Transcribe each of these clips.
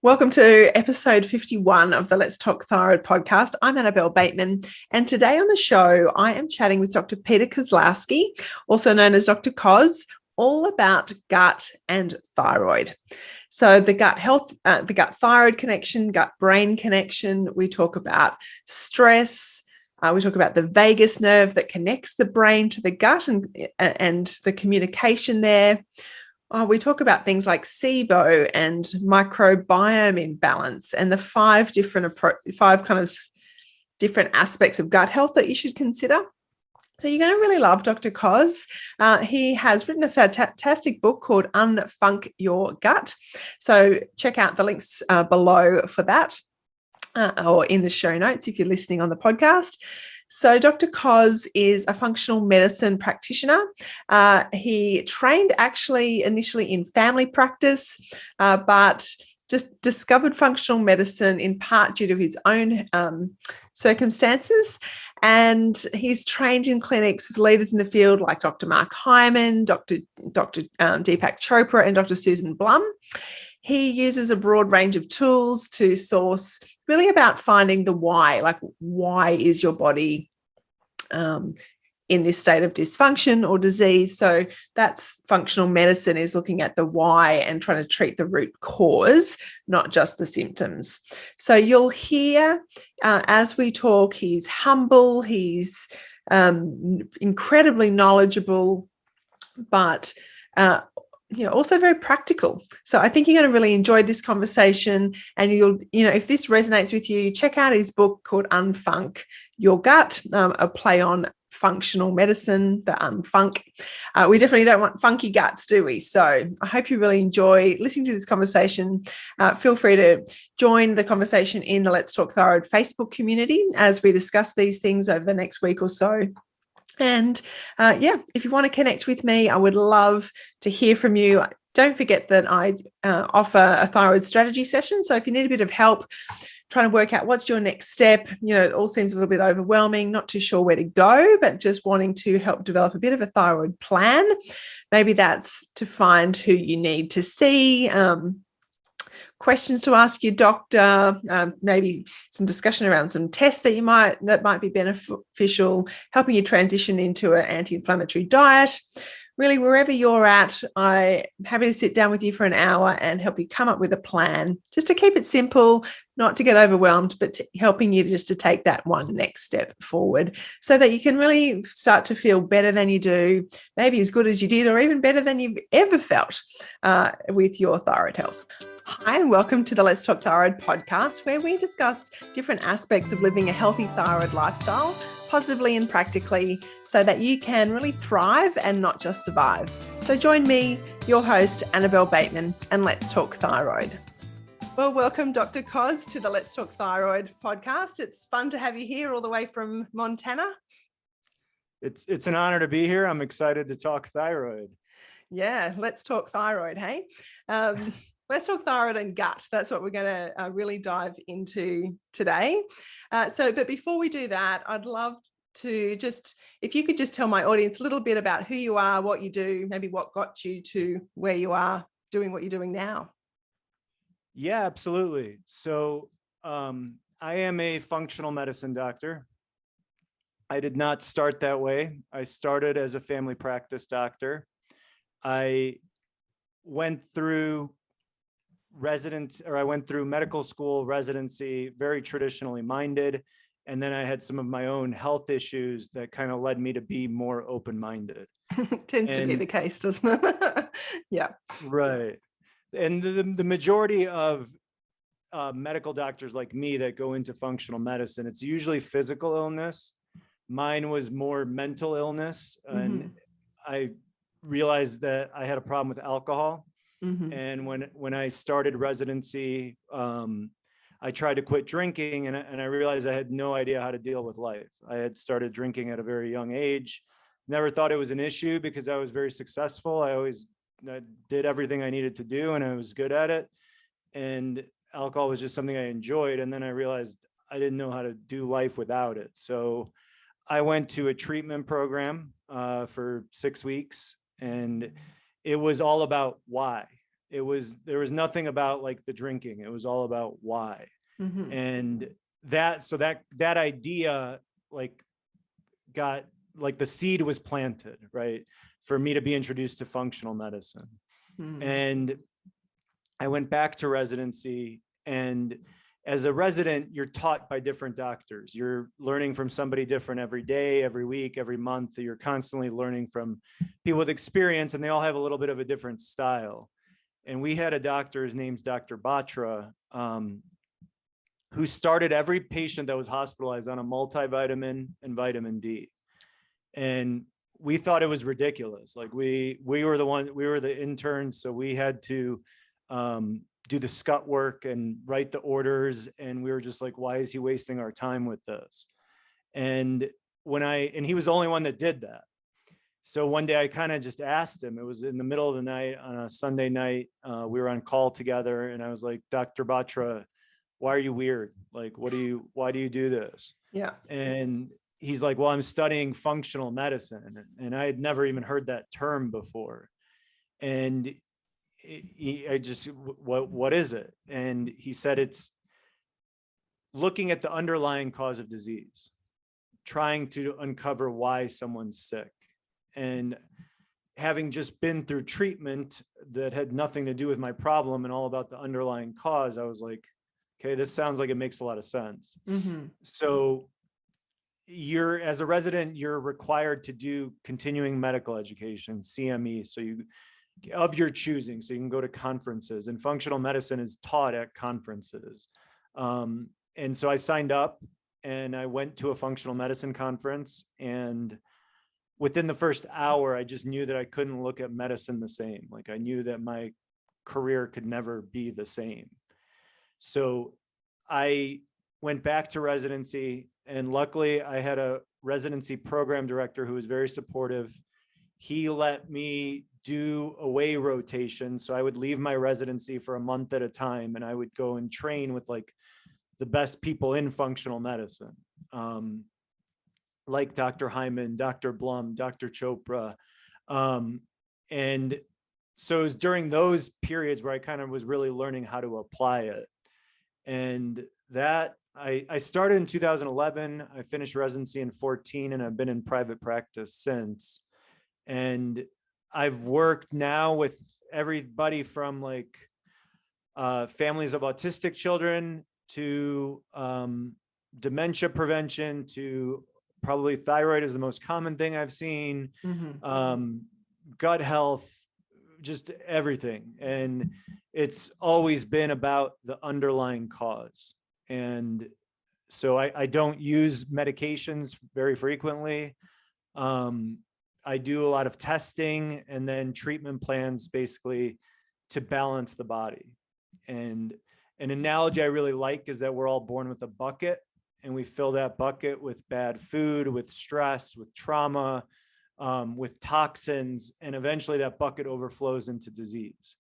Welcome to episode 51 of the Let's Talk Thyroid podcast. I'm Annabelle Bateman, and today on the show, I am chatting with Dr. Peter Kozlowski, also known as Dr. Koz, all about gut and thyroid. So the gut health, the gut-thyroid connection, gut-brain connection. We talk about stress. We talk about the vagus nerve that connects the brain to the gut and the communication there. We talk about things like SIBO and microbiome imbalance and the five kind of different aspects of gut health that you should consider. So you're going to really love Dr. Koz. He has written a fantastic book called Unfunc Your Gut. So check out the links below for that or in the show notes if you're listening on the podcast. So Dr. Koz is a functional medicine practitioner. He trained actually initially in family practice, but just discovered functional medicine in part due to his own circumstances. And he's trained in clinics with leaders in the field like Dr. Mark Hyman, Dr. Deepak Chopra, and Dr. Susan Blum. He uses a broad range of tools to source really about finding the why, like why is your body in this state of dysfunction or disease. So that's functional medicine, is looking at the why and trying to treat the root cause, not just the symptoms. So you'll hear as we talk, he's humble, he's incredibly knowledgeable, but also very practical. So I think you're going to really enjoy this conversation, and if this resonates with you, check out his book called Unfunc Your Gut, a play on functional medicine, the unfunc. We definitely don't want funky guts, do we? So I hope you really enjoy listening to this conversation. Feel free to join the conversation in the Let's Talk Thyroid Facebook community as we discuss these things over the next week or so. And if you want to connect with me, I would love to hear from you. Don't forget that I offer a thyroid strategy session. So if you need a bit of help trying to work out what's your next step, it all seems a little bit overwhelming, not too sure where to go, but just wanting to help develop a bit of a thyroid plan. Maybe that's to find who you need to see, questions to ask your doctor, maybe some discussion around some tests that might be beneficial, helping you transition into an anti-inflammatory diet. Really, wherever you're at, I'm happy to sit down with you for an hour and help you come up with a plan, just to keep it simple, not to get overwhelmed, but helping you just to take that one next step forward so that you can really start to feel better than you do, maybe as good as you did, or even better than you've ever felt with your thyroid health. Hi, and welcome to the Let's Talk Thyroid podcast, where we discuss different aspects of living a healthy thyroid lifestyle, positively and practically, so that you can really thrive and not just survive. So join me, your host, Annabelle Bateman, and Let's Talk Thyroid. Well, welcome, Dr. Koz, to the Let's Talk Thyroid podcast. It's fun to have you here all the way from Montana. It's an honor to be here. I'm excited to talk thyroid. Yeah, let's talk thyroid, hey? Let's talk thyroid and gut. That's what we're going to really dive into today. But before we do that, I'd love to if you could just tell my audience a little bit about who you are, what you do, maybe what got you to where you are doing what you're doing now. Yeah, absolutely. So I am a functional medicine doctor. I did not start that way. I started as a family practice doctor. I went through medical school residency, very traditionally minded. And then I had some of my own health issues that kind of led me to be more open-minded. Tends to be the case, doesn't it? Yeah. Right. And the majority of medical doctors like me that go into functional medicine, it's usually physical illness. Mine was more mental illness. Mm-hmm. And I realized that I had a problem with alcohol. Mm-hmm. And when I started residency, I tried to quit drinking, and I realized I had no idea how to deal with life. I had started drinking at a very young age, never thought it was an issue because I was very successful. I did everything I needed to do, and I was good at it. And alcohol was just something I enjoyed. And then I realized I didn't know how to do life without it. So I went to a treatment program for 6 weeks, and it was all about why. There was nothing about like the drinking. It was all about why. Mm-hmm. And that idea like got like the seed was planted, right, for me to be introduced to functional medicine. Mm. And I went back to residency, and as a resident, you're taught by different doctors. You're learning from somebody different every day, every week, every month. You're constantly learning from people with experience, and they all have a little bit of a different style. And we had a doctor, his name's Dr. Batra, who started every patient that was hospitalized on a multivitamin and vitamin D. And we thought it was ridiculous. Like we were the interns, so we had to do the scut work and write the orders. And we were just like, why is he wasting our time with this? And he was the only one that did that. So one day I kind of just asked him, it was in the middle of the night on a Sunday night. We were on call together, and I was like, Dr. Batra, why are you weird? Like, why do you do this? Yeah. And he's like, well, I'm studying functional medicine. And I had never even heard that term before. And what is it? And he said, it's looking at the underlying cause of disease, trying to uncover why someone's sick. And having just been through treatment that had nothing to do with my problem and all about the underlying cause, I was like, okay, this sounds like it makes a lot of sense. Mm-hmm. So as a resident, you're required to do continuing medical education, CME, of your choosing, so you can go to conferences, and functional medicine is taught at conferences. And so I signed up and I went to a functional medicine conference, and within the first hour, I just knew that I couldn't look at medicine the same. Like I knew that my career could never be the same. So I went back to residency, and luckily I had a residency program director who was very supportive. He let me do away rotation. So I would leave my residency for a month at a time, and I would go and train with like the best people in functional medicine. Like Dr. Hyman, Dr. Blum, Dr. Chopra. And so it was during those periods where I kind of was really learning how to apply it. And that I started in 2011, I finished residency in 2014, and I've been in private practice since. And I've worked now with everybody from like families of autistic children to dementia prevention to probably thyroid is the most common thing I've seen, gut health, just everything. And it's always been about the underlying cause. And so I don't use medications very frequently. I do a lot of testing and then treatment plans basically to balance the body. And an analogy I really like is that we're all born with a bucket, and we fill that bucket with bad food, with stress, with trauma, with toxins, and eventually that bucket overflows into disease.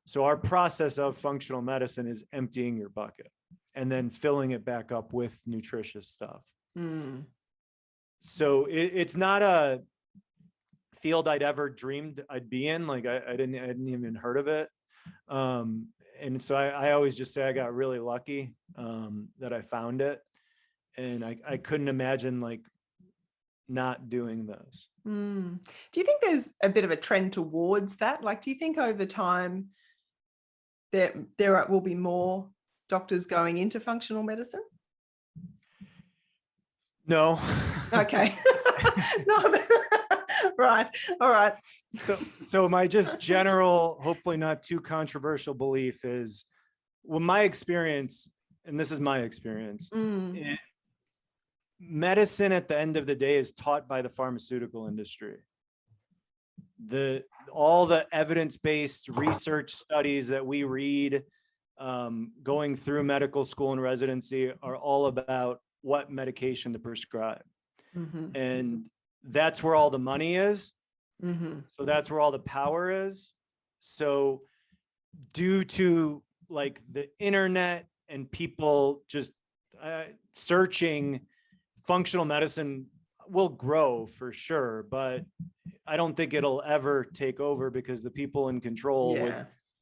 So our process of functional medicine is emptying your bucket and then filling it back up with nutritious stuff. So it's not a field I'd ever dreamed I'd be in. Like I hadn't even heard of it. And so I always just say I got really lucky that I found it. And I couldn't imagine like not doing this. Do you think there's a bit of a trend towards that? Like, do you think over time there will be more doctors going into functional medicine? No. Okay. No. Right. All right. So my just general, hopefully not too controversial belief is, well, my experience, and this is my experience, medicine at the end of the day is taught by the pharmaceutical industry. All the evidence-based research studies that we read going through medical school and residency are all about what medication to prescribe. And that's where all the money is. So that's where all the power is. So due to like the internet and people just searching, functional medicine will grow for sure, but I don't think it'll ever take over because the people in control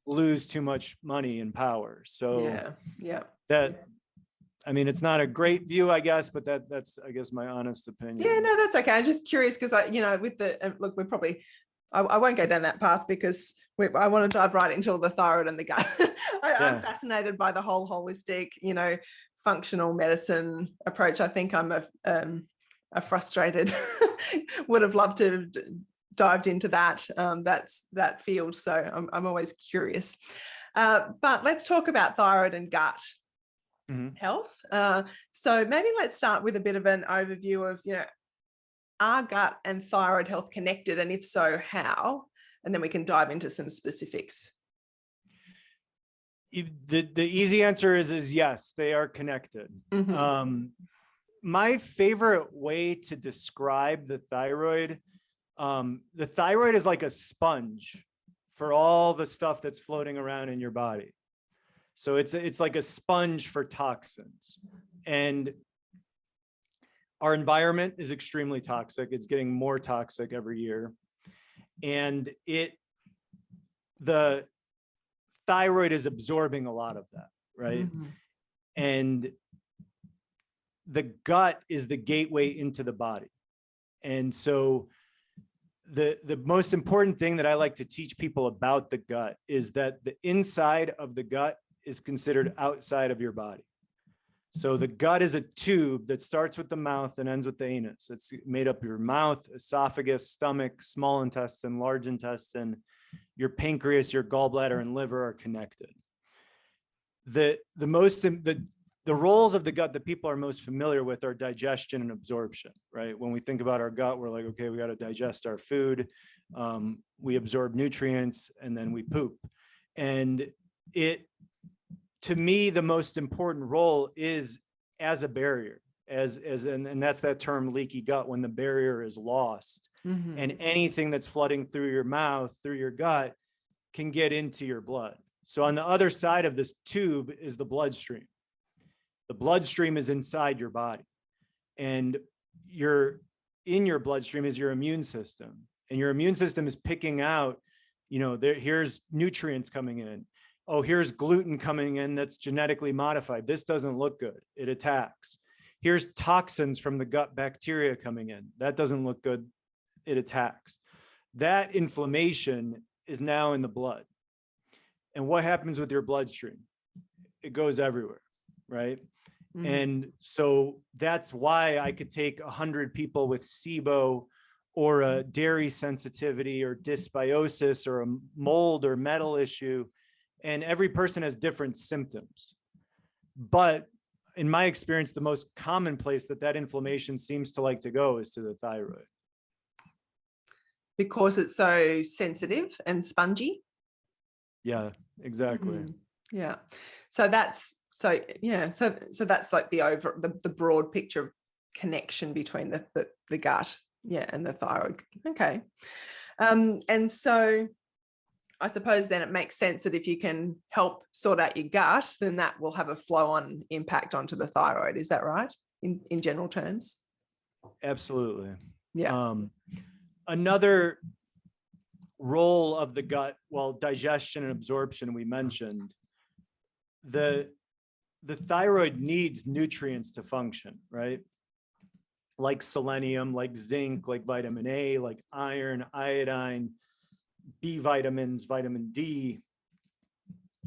lose too much money and power. So that, I mean, it's not a great view, I guess, but that's, I guess, my honest opinion. Yeah, no, that's okay. I'm just curious because with the, look, we're probably, I won't go down that path because I want to dive right into the thyroid and the gut. I'm fascinated by the whole holistic, functional medicine approach. I think I'm a frustrated, would have loved to dived into that that field. So I'm always curious. But let's talk about thyroid and gut health. So maybe let's start with a bit of an overview of, are gut and thyroid health connected? And if so, how? And then we can dive into some specifics. The easy answer is yes, they are connected. My favorite way to describe the thyroid is like a sponge for all the stuff that's floating around in your body. So it's like a sponge for toxins. And our environment is extremely toxic. It's getting more toxic every year. And the thyroid is absorbing a lot of that, right? And the gut is the gateway into the body. And so the most important thing that I like to teach people about the gut is that the inside of the gut is considered outside of your body. So the gut is a tube that starts with the mouth and ends with the anus. It's made up of your mouth, esophagus, stomach, small intestine, large intestine. Your pancreas, your gallbladder, and liver are connected. The roles of the gut that people are most familiar with are digestion and absorption, right? When we think about our gut, we're like, okay, we got to digest our food. We absorb nutrients and then we poop. And to me, the most important role is as a barrier, and that's that term leaky gut, when the barrier is lost and anything that's flooding through your mouth, through your gut, can get into your blood. So on the other side of this tube is the bloodstream. The bloodstream is inside your body, and in your bloodstream is your immune system, and your immune system is picking out, here's nutrients coming in. Oh, here's gluten coming in that's genetically modified. This doesn't look good. It attacks. Here's toxins from the gut bacteria coming in. That doesn't look good. It attacks. That inflammation is now in the blood. And what happens with your bloodstream? It goes everywhere, right? And so that's why I could take 100 people with SIBO or a dairy sensitivity or dysbiosis or a mold or metal issue, and every person has different symptoms. But in my experience, the most common place that inflammation seems to like to go is to the thyroid. Because it's so sensitive and spongy? Yeah, exactly. Yeah. So that's so that's like the broad picture connection between the gut, and the thyroid. Okay. And so I suppose then it makes sense that if you can help sort out your gut, then that will have a flow-on impact onto the thyroid. Is that right? In general terms? Absolutely. Yeah. Another role of the gut, digestion and absorption we mentioned, the thyroid needs nutrients to function, right? Like selenium, like zinc, like vitamin A, like iron, iodine, B vitamins, vitamin D.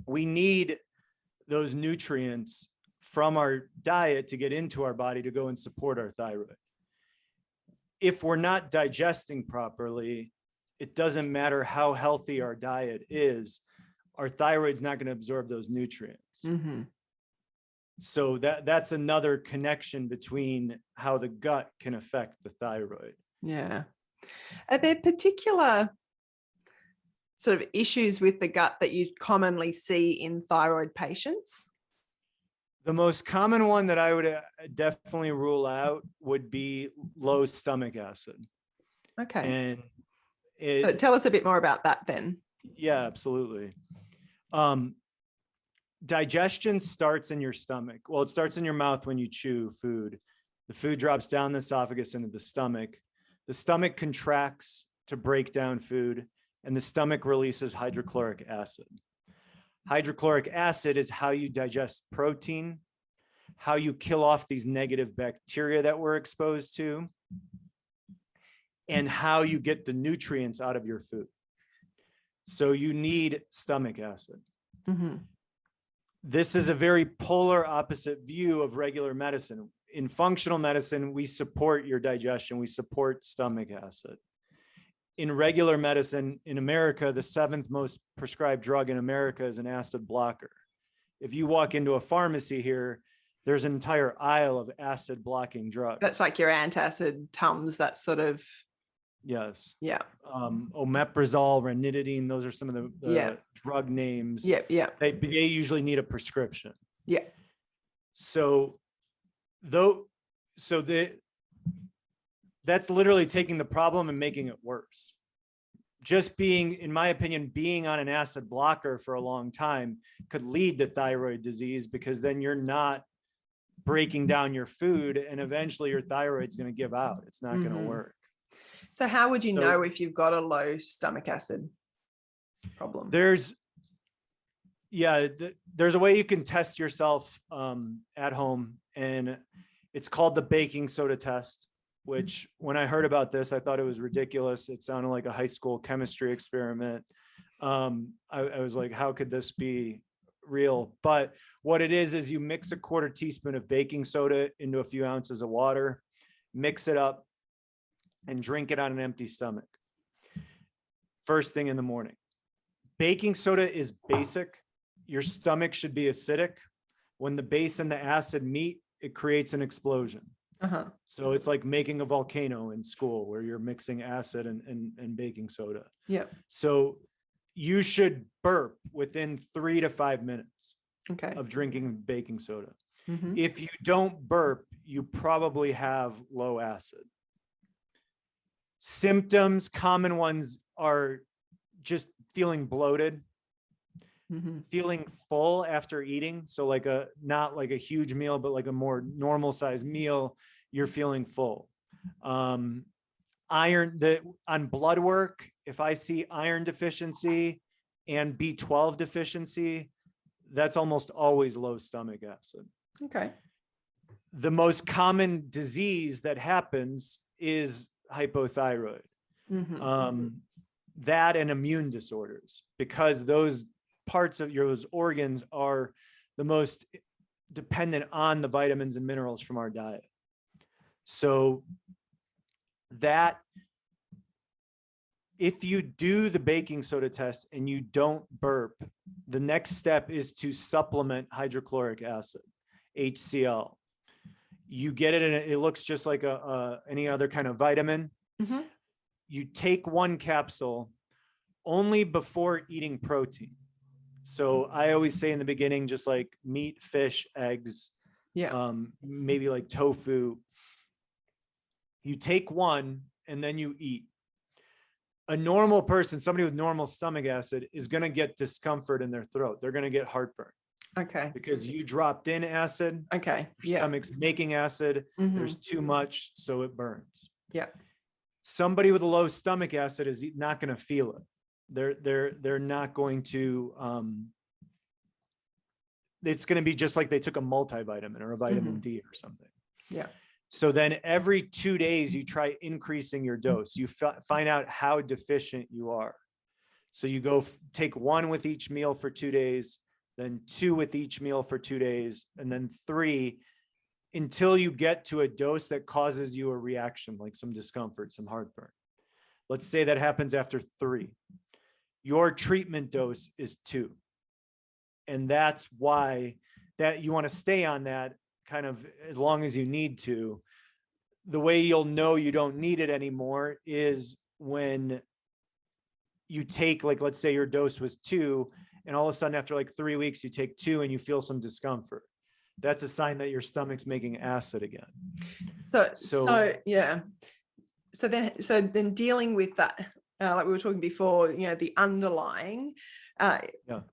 We need those nutrients from our diet to get into our body to go and support our thyroid. If we're not digesting properly, it doesn't matter how healthy our diet is, our thyroid's not going to absorb those nutrients. So that's another connection between how the gut can affect the thyroid. Yeah. Are there particular sort of issues with the gut that you commonly see in thyroid patients? The most common one that I would definitely rule out would be low stomach acid. Okay. And so tell us a bit more about that then. Yeah, absolutely. Digestion starts in your stomach. Well, it starts in your mouth when you chew food. The food drops down the esophagus into the stomach. The stomach contracts to break down food, and the stomach releases hydrochloric acid. Hydrochloric acid is how you digest protein, how you kill off these negative bacteria that we're exposed to, and how you get the nutrients out of your food. So you need stomach acid. This is a very polar opposite view of regular medicine. In functional medicine, we support your digestion. We support stomach acid. In regular medicine in America, the 7th most prescribed drug in America is an acid blocker. If you walk into a pharmacy here, there's an entire aisle of acid blocking drugs. That's like your antacid, Tums, that sort of. Yes. Yeah. Omeprazole, ranitidine, those are some of the drug names. Yeah. They usually need a prescription. Yeah. That's literally taking the problem and making it worse. Just being, in my opinion, being on an acid blocker for a long time could lead to thyroid disease, because then you're not breaking down your food and eventually your thyroid's going to give out. It's not going to work. So how would you know if you've got a low stomach acid problem? There's a way you can test yourself at home, and it's called the baking soda test, which when I heard about this, I thought it was ridiculous. It sounded like a high school chemistry experiment. I was like, how could this be real? But what it is you mix a 1/4 teaspoon of baking soda into a few ounces of water, mix it up, and drink it on an empty stomach first thing in the morning. Baking soda is basic. Your stomach should be acidic. When the base and the acid meet, it creates an explosion. So it's like making a volcano in school where you're mixing acid and baking soda. Yeah. So you should burp within 3 to 5 minutes of drinking baking soda. If you don't burp, you probably have low acid. Symptoms, common ones, are just feeling bloated, feeling full after eating. So like not like a huge meal, but like a more normal size meal, you're feeling full. On blood work, if I see iron deficiency and B12 deficiency, that's almost always low stomach acid. Okay. The most common disease that happens is hypothyroid. That and immune disorders, because those parts of those organs are the most dependent on the vitamins and minerals from our diet. So that if you do the baking soda test and you don't burp, the next step is to supplement hydrochloric acid, HCl. You get it, and it looks just like any other kind of vitamin. You take 1 capsule only before eating protein. So I always say in the beginning, just like meat, fish, eggs, maybe like tofu. You take 1 and then you eat. A normal person, somebody with normal stomach acid, is going to get discomfort in their throat. They're going to get heartburn. Okay. Because you dropped in acid. Okay. Your stomach's making acid. There's too much, so it burns. Yeah. Somebody with a low stomach acid is not going to feel it. They're not going to. It's going to be just like they took a multivitamin or a vitamin D or something. Yeah. So then every 2 days, you try increasing your dose. You find out how deficient you are. So you go take 1 with each meal for 2 days, then 2 with each meal for 2 days, and then 3, until you get to a dose that causes you a reaction, like some discomfort, some heartburn. Let's say that happens after 3. Your treatment dose is 2. And that's why that you want to stay on that kind of as long as you need to. The way you'll know you don't need it anymore is when you take, like, let's say your dose was 2, and all of a sudden after like 3 weeks, you take 2 and you feel some discomfort. That's a sign that your stomach's making acid again. So yeah. So then dealing with that, like we were talking before, the underlying,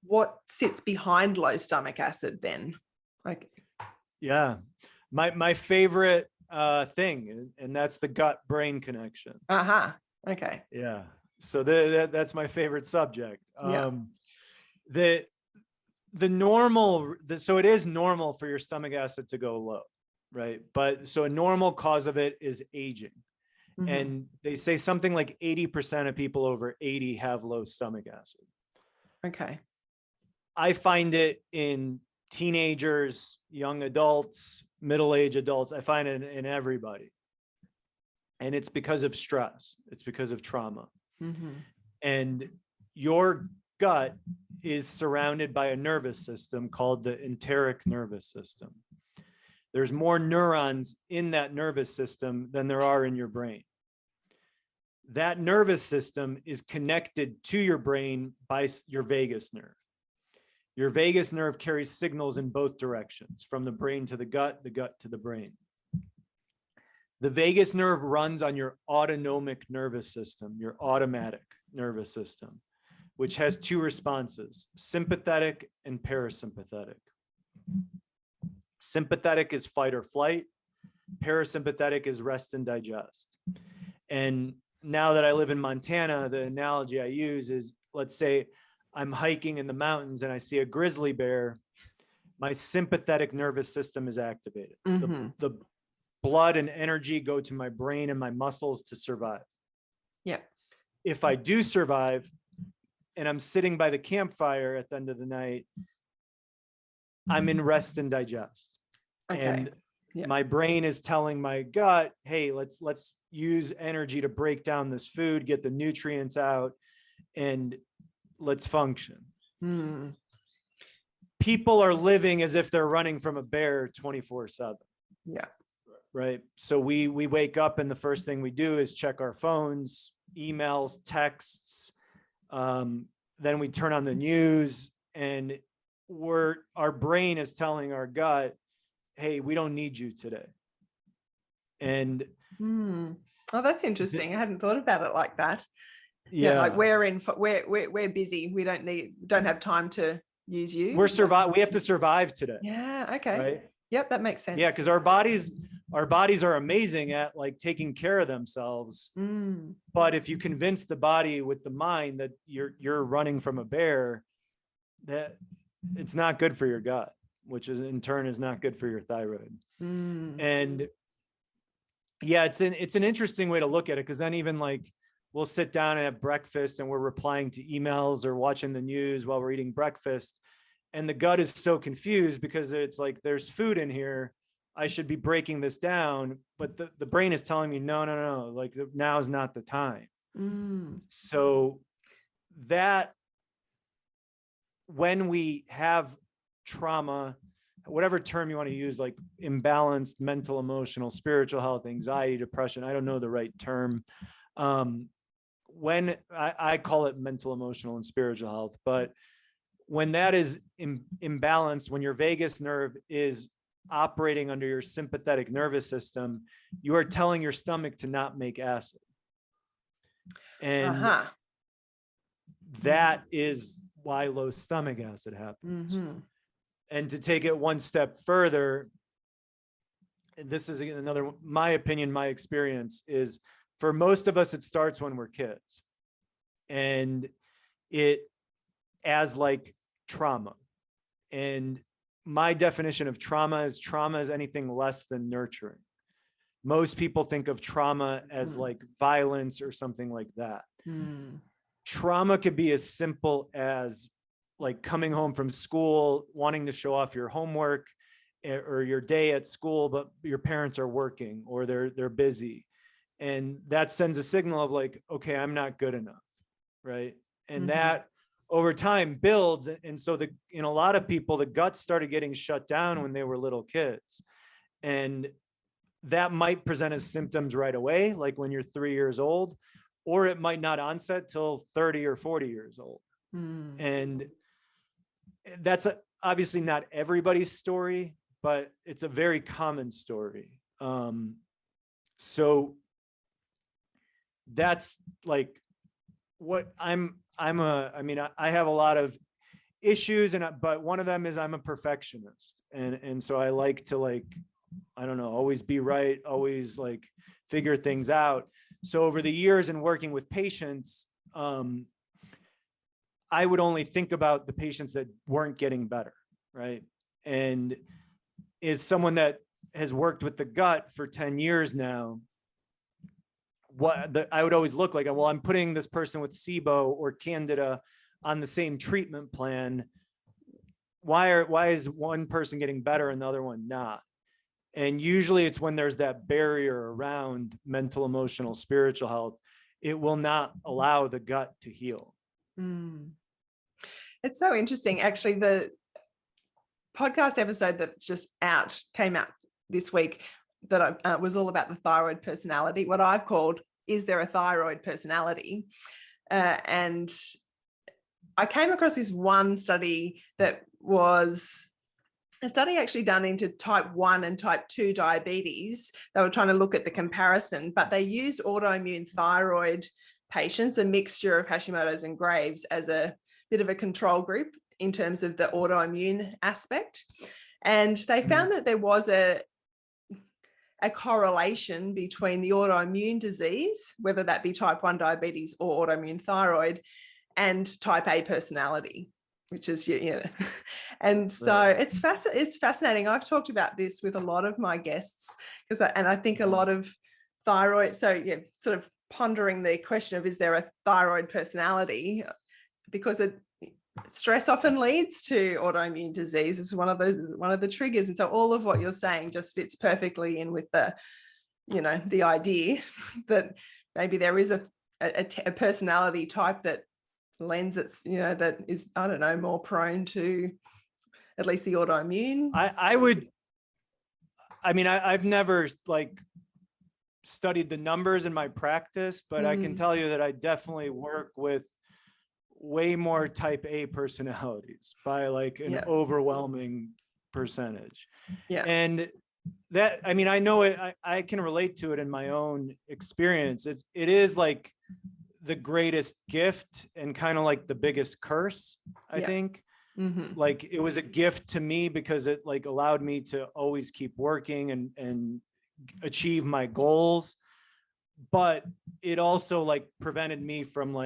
what sits behind low stomach acid then? My favorite thing, and that's the gut-brain connection. Okay. Yeah. So that's my favorite subject. so it is normal for your stomach acid to go low, right? But so a normal cause of it is aging. Mhm. And they say something like 80% of people over 80 have low stomach acid. Okay. I find it in teenagers, young adults, middle-aged adults. I find it in everybody. And it's because of stress. It's because of trauma. Mhm. And your gut is surrounded by a nervous system called the enteric nervous system. There's more neurons in that nervous system than there are in your brain. That nervous system is connected to your brain by your vagus nerve. Your vagus nerve carries signals in both directions, from the brain to the gut to the brain. The vagus nerve runs on your autonomic nervous system, your automatic nervous system, which has two responses, sympathetic and parasympathetic. Sympathetic is fight or flight. Parasympathetic is rest and digest. And now that I live in Montana, the analogy I use is, let's say I'm hiking in the mountains and I see a grizzly bear. My sympathetic nervous system is activated. Mm-hmm. The blood and energy go to my brain and my muscles to survive. Yeah. If I do survive and I'm sitting by the campfire at the end of the night, I'm in rest and digest. Okay. And yeah. my brain is telling my gut, hey, let's use energy to break down this food, get the nutrients out, and let's function. Mm. People are living as if they're running from a bear 24/7. Yeah. Right. So we wake up and the first thing we do is check our phones, emails, texts. Then we turn on the news and our brain is telling our gut, hey, we don't need you today. And oh, that's interesting. I hadn't thought about it like that. Yeah, like we're busy. We don't have time to use you. We have to survive today. Yeah. Okay. Right. Yep, that makes sense. Yeah, because our bodies are amazing at like taking care of themselves. But if you convince the body with the mind that you're running from a bear, that it's not good for your gut, which is in turn is not good for your thyroid. And yeah, it's an interesting way to look at it, because then even like we'll sit down and have breakfast and we're replying to emails or watching the news while we're eating breakfast. And the gut is so confused because it's like, there's food in here. I should be breaking this down. But the brain is telling me, no, like now is not the time. So that when we have trauma, whatever term you want to use, like imbalanced mental, emotional, spiritual health, anxiety, depression, I don't know the right term. When I call it mental, emotional, and spiritual health, but when that is imbalanced, when your vagus nerve is operating under your sympathetic nervous system, you are telling your stomach to not make acid. And that is why low stomach acid happens. And to take it one step further, and this is another, my opinion, my experience is, for most of us, it starts when we're kids. And it as like trauma. And my definition of trauma is anything less than nurturing. Most people think of trauma as like violence or something like that. Trauma could be as simple as like coming home from school, wanting to show off your homework or your day at school, but your parents are working or they're busy. And that sends a signal of like, okay, I'm not good enough. Right. And that over time builds. And so in a lot of people, the gut started getting shut down when they were little kids. And that might present as symptoms right away, like when you're 3 years old, or it might not onset till 30 or 40 years old. And that's obviously not everybody's story, but it's a very common story. So that's like what I have a lot of issues, but one of them is I'm a perfectionist. And so I like to always be right, always like figure things out. So over the years and working with patients, I would only think about the patients that weren't getting better, right? And is someone that has worked with the gut for 10 years now, I would always look like, well, I'm putting this person with SIBO or Candida on the same treatment plan. Why is one person getting better and the other one not? And usually it's when there's that barrier around mental, emotional, spiritual health, it will not allow the gut to heal. It's so interesting. Actually, the podcast episode that's just came out this week that was all about the thyroid personality, what I've called, is there a thyroid personality? And I came across this one study that was a study actually done into type 1 and type 2 diabetes. They were trying to look at the comparison, but they used autoimmune thyroid patients, a mixture of Hashimoto's and Graves, as a bit of a control group in terms of the autoimmune aspect. And they found that there was a correlation between the autoimmune disease, whether that be type 1 diabetes or autoimmune thyroid, and type A personality, which is, and so it's fascinating. I've talked about this with a lot of my guests, and I think a lot of thyroid, so sort of pondering the question of, is there a thyroid personality? Because stress often leads to autoimmune disease. Is one of the triggers, and so all of what you're saying just fits perfectly in with the idea that maybe there is a personality type that lends its, that is, I don't know, more prone to at least the autoimmune. I've never studied the numbers in my practice, but I can tell you that I definitely work with way more type A personalities by an overwhelming percentage. And that, I know it, I can relate to it in my own experience. It is like the greatest gift and kind of like the biggest curse, I think. Like, it was a gift to me because it allowed me to always keep working and achieve my goals. But it also prevented me from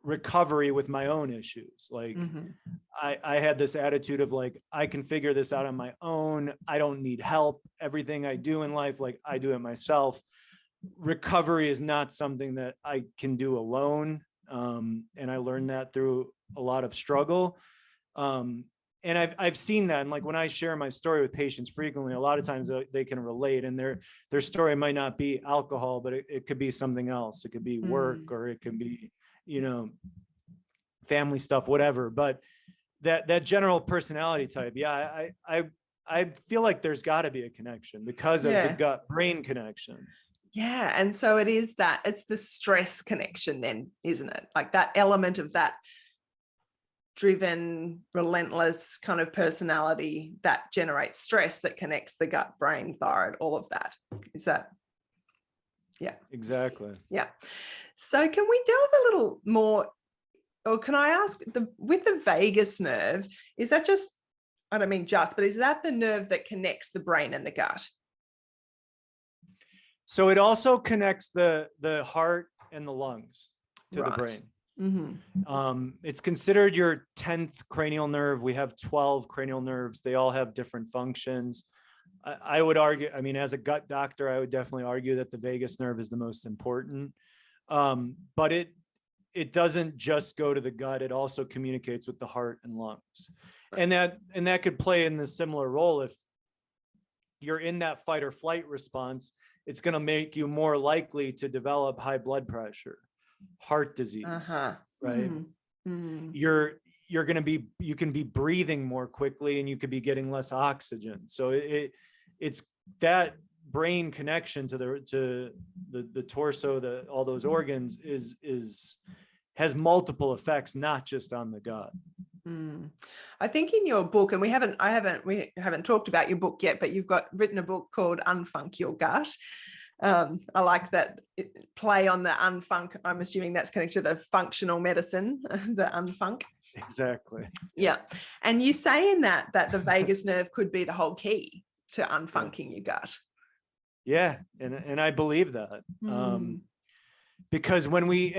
recovery with my own issues. I had this attitude of I can figure this out on my own. I don't need help. Everything I do in life, I do it myself. Recovery is not something that I can do alone. And I learned that through a lot of struggle. And I've seen that. And when I share my story with patients frequently, a lot of times they can relate, and their story might not be alcohol, but it could be something else. It could be work, or it could be, family stuff, whatever. But that general personality type, I feel like there's got to be a connection because of the gut brain connection. Yeah. And so it's the stress connection then, isn't it? That element of that driven, relentless kind of personality that generates stress that connects the gut, brain, thyroid, all of that. Is that? Yeah. Exactly. Yeah. So can we delve a little more, or can I ask, with the vagus nerve, is that just, I don't mean just, but is that the nerve that connects the brain and the gut? So it also connects the heart and the lungs to the brain. It's considered your 10th cranial nerve. We have 12 cranial nerves. They all have different functions. I would argue, as a gut doctor, I would definitely argue that the vagus nerve is the most important. But it doesn't just go to the gut. It also communicates with the heart and lungs. And that could play in the similar role. If you're in that fight or flight response, it's going to make you more likely to develop high blood pressure, heart disease, right? You can be breathing more quickly, and you could be getting less oxygen. So it's that brain connection to the torso, all those organs has multiple effects, not just on the gut. I think in your book, and we haven't talked about your book yet, but you've written a book called Unfunc Your Gut. I like that play on the unfunc. I'm assuming that's connected to the functional medicine, the unfunc. Exactly. Yeah. And you say in that the vagus nerve could be the whole key to unfunking your gut. Yeah. And I believe that. Because when we,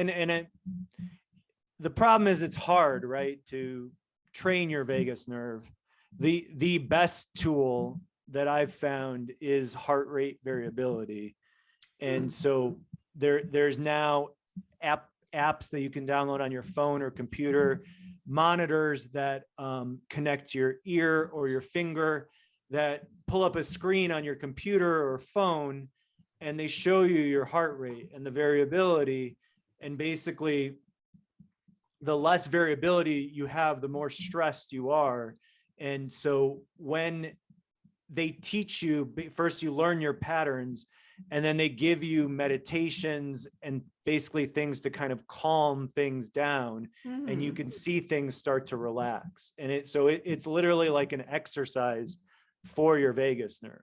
the problem is it's hard, right, to train your vagus nerve. The best tool that I've found is heart rate variability. And so there's now apps that you can download on your phone or computer, monitors that connect to your ear or your finger, that pull up a screen on your computer or phone, and they show you your heart rate and the variability. And basically, the less variability you have, the more stressed you are. And so when they teach you, first you learn your patterns, and then they give you meditations and basically things to kind of calm things down, and you can see things start to relax. And it's literally like an exercise for your vagus nerve.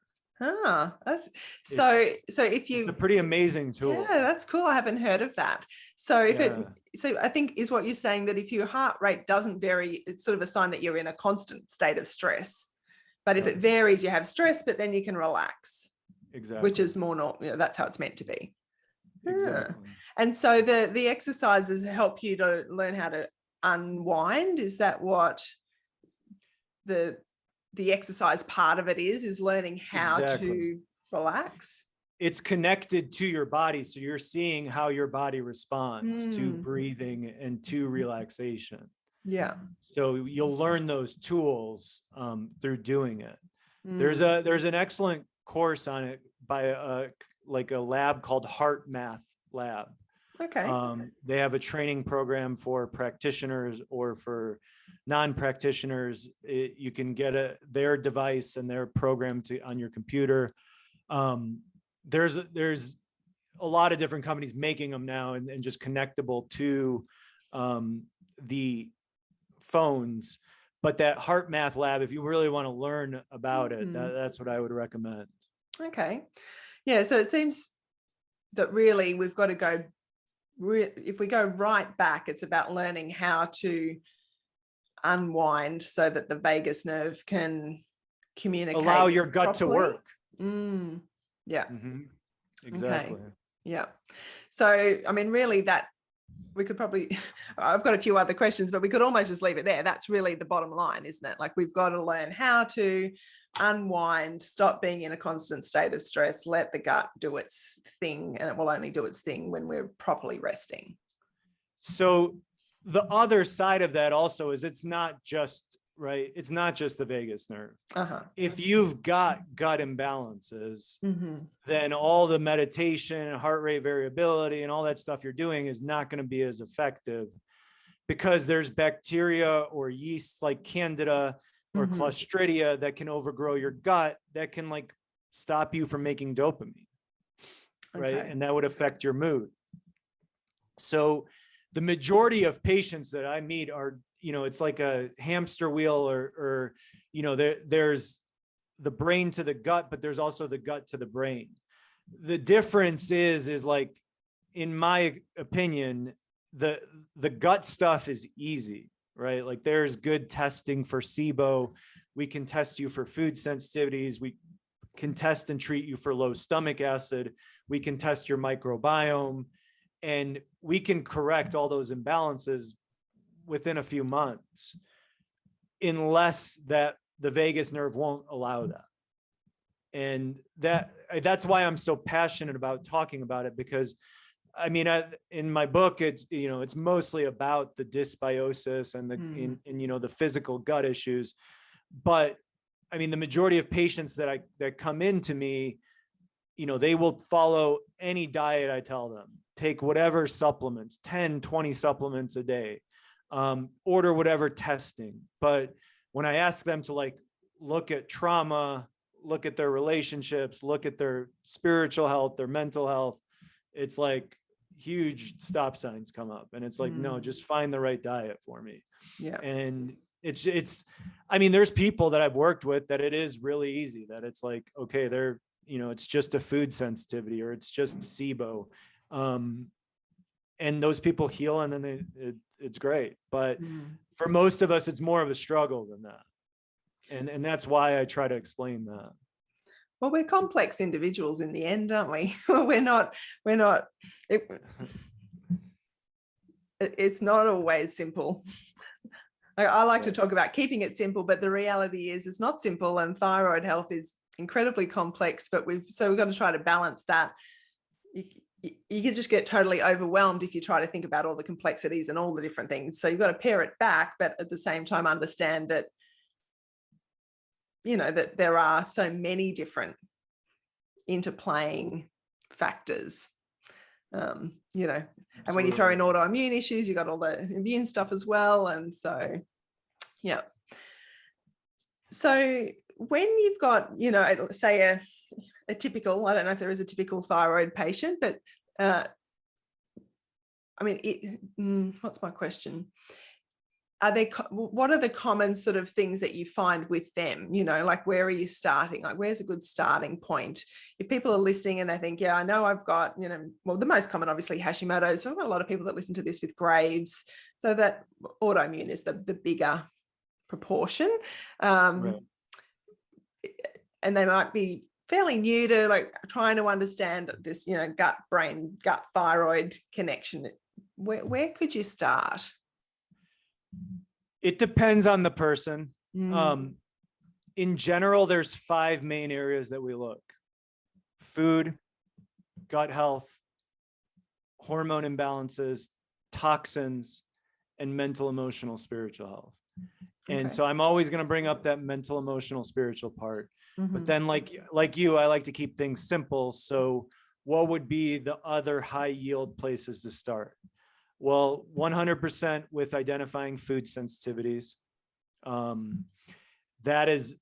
That's so if you, it's a pretty amazing tool. Yeah, that's cool. I haven't heard of that. So so I think is what you're saying, that if your heart rate doesn't vary, it's sort of a sign that you're in a constant state of stress. But if it varies, you have stress, but then you can relax. Exactly. Which is more normal. That's how it's meant to be. Exactly. And so the exercises help you to learn how to unwind. Is that what the exercise part of it is learning how to relax? It's connected to your body. So you're seeing how your body responds to breathing and to relaxation. Yeah. So you'll learn those tools through doing it. There's an excellent course on it by a lab called HeartMath Lab. Okay. They have a training program for practitioners or for non-practitioners. You can get their device and their program on your computer. There's a lot of different companies making them now and just connectable to the phones. But that HeartMath Lab, if you really want to learn about it, that's what I would recommend. Okay. Yeah. So it seems that really we've got to go, if we go right back, it's about learning how to unwind so that the vagus nerve can communicate. Allow your gut properly. to work. Yeah. Exactly. Okay. Yeah. So, I mean, really that we could probably, I've got a few other questions, but we could almost just leave it there. That's really the bottom line, isn't it? Like we've got to learn how to unwind, stop being in a constant state of stress, let the gut do its thing, and it will only do its thing when we're properly resting. So the other side of that also is it's not just, right? It's not just the vagus nerve. If you've got gut imbalances, then all the meditation, heart rate variability, and all that stuff you're doing is not going to be as effective, because there's bacteria or yeast like Candida or Clostridia that can overgrow your gut, that can like stop you from making dopamine, right? And that would affect your mood. So the majority of patients that I meet are, it's like a hamster wheel or there's the brain to the gut, but there's also the gut to the brain. The difference is like, in my opinion, the gut stuff is easy, right? Like there's good testing for SIBO. We can test you for food sensitivities. We can test and treat you for low stomach acid. We can test your microbiome, and we can correct all those imbalances within a few months, unless that the vagus nerve won't allow that. And that's why I'm so passionate about talking about it, because I mean, in my book, it's, it's mostly about the dysbiosis and the physical gut issues. But I mean, the majority of patients that come into me, they will follow any diet I tell them, take whatever supplements, 10, 20 supplements a day, order whatever testing. But when I ask them to like look at trauma, look at their relationships, look at their spiritual health, their mental health, it's like huge stop signs come up, and it's like, no, just find the right diet for me. Yeah. And it's, I mean, there's people that I've worked with that it is really easy, that it's like, okay, they're, it's just a food sensitivity, or it's just SIBO. And those people heal, and then it's great. But for most of us, it's more of a struggle than that. And that's why I try to explain that. Well, we're complex individuals in the end, aren't we? we're not. it's not always simple. I like to talk about keeping it simple, but the reality is it's not simple, and thyroid health is incredibly complex, but we've got to try to balance that. You can just get totally overwhelmed if you try to think about all the complexities and all the different things. So you've got to pare it back, but at the same time understand that, that there are so many different interplaying factors, and when you throw in autoimmune issues, you've got all the immune stuff as well. And so, yeah. So when you've got, say a typical, I don't know if there is a typical thyroid patient, but what's my question? What are the common sort of things that you find with them? Like, where are you starting? Like, where's a good starting point? If people are listening and they think, yeah, I know I've got, well, the most common, obviously, Hashimoto's, but I've got a lot of people that listen to this with Graves. So that autoimmune is the bigger proportion. Right. And they might be fairly new to like trying to understand this, gut brain, gut thyroid connection. Where could you start? It depends on the person. In general, there's 5 main areas that we look: food, gut health, hormone imbalances, toxins, and mental, emotional, spiritual health. And so I'm always going to bring up that mental, emotional, spiritual part. But then like you, I like to keep things simple. So what would be the other high yield places to start? Well, 100% with identifying food sensitivities. That is,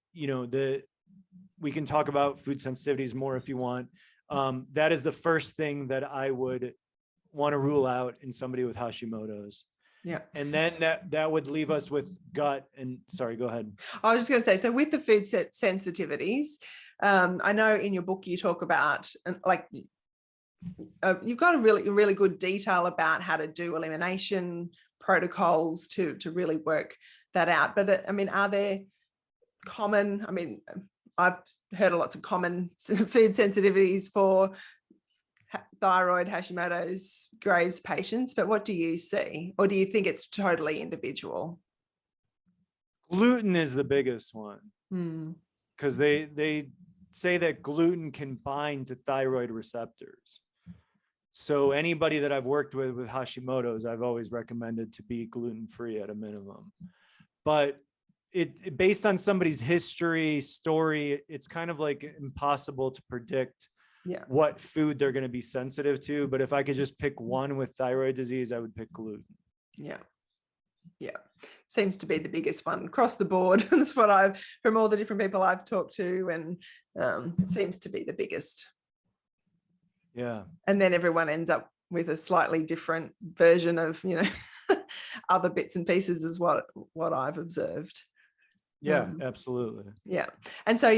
we can talk about food sensitivities more if you want. That is the first thing that I would want to rule out in somebody with Hashimoto's. Yeah. And then that would leave us with gut. And sorry, go ahead. I was just going to say, so with the food sensitivities, I know in your book you talk about you've got a really good detail about how to do elimination protocols to really work that out. But are there common, I've heard of lots of common food sensitivities for thyroid, Hashimoto's, Graves patients, but what do you see? Or do you think it's totally individual? Gluten is the biggest one, because they say that gluten can bind to thyroid receptors. So anybody that I've worked with Hashimoto's, I've always recommended to be gluten-free at a minimum. But it based on somebody's history, story, it's kind of like impossible to predict what food they're going to be sensitive to. But if I could just pick one with thyroid disease, I would pick gluten. Yeah. Seems to be the biggest one across the board. That's what from all the different people I've talked to, and it seems to be the biggest. Yeah. And then everyone ends up with a slightly different version of, other bits and pieces is what I've observed. Yeah, absolutely. Yeah. And so,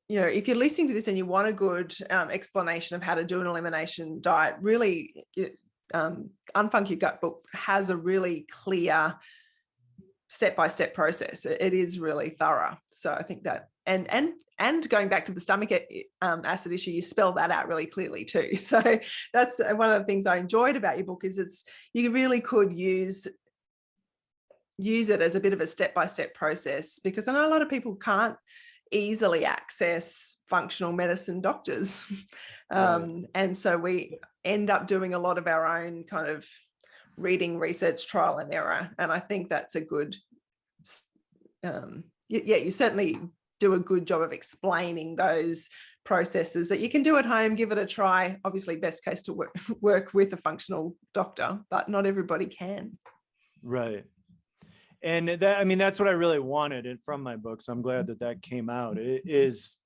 if you're listening to this and you want a good explanation of how to do an elimination diet, really, Unfunc Your Gut book has a really clear step-by-step process. It is really thorough. So I think that, and going back to the stomach acid issue, you spell that out really clearly too. So that's one of the things I enjoyed about your book, is you really could use it as a bit of a step-by-step process, because I know a lot of people can't easily access functional medicine doctors. And so we end up doing a lot of our own kind of reading, research, trial and error. And I think that's a good, you certainly do a good job of explaining those processes that you can do at home, give it a try. Obviously, best case to work with a functional doctor, but not everybody can. Right. And that's what I really wanted from my book. So I'm glad that came out. It is,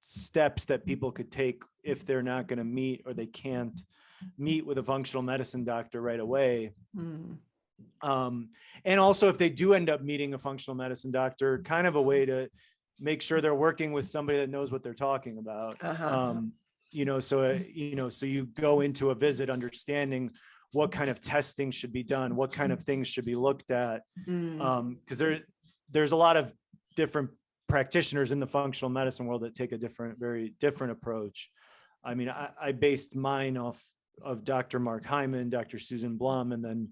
steps that people could take if they're not going to meet, or they can't meet with a functional medicine doctor right away. And also, if they do end up meeting a functional medicine doctor, kind of a way to make sure they're working with somebody that knows what they're talking about. So you go into a visit understanding what kind of testing should be done, what kind of things should be looked at. Because there's a lot of different practitioners in the functional medicine world that take a very different approach. I based mine off of Dr. Mark Hyman, Dr. Susan Blum, and then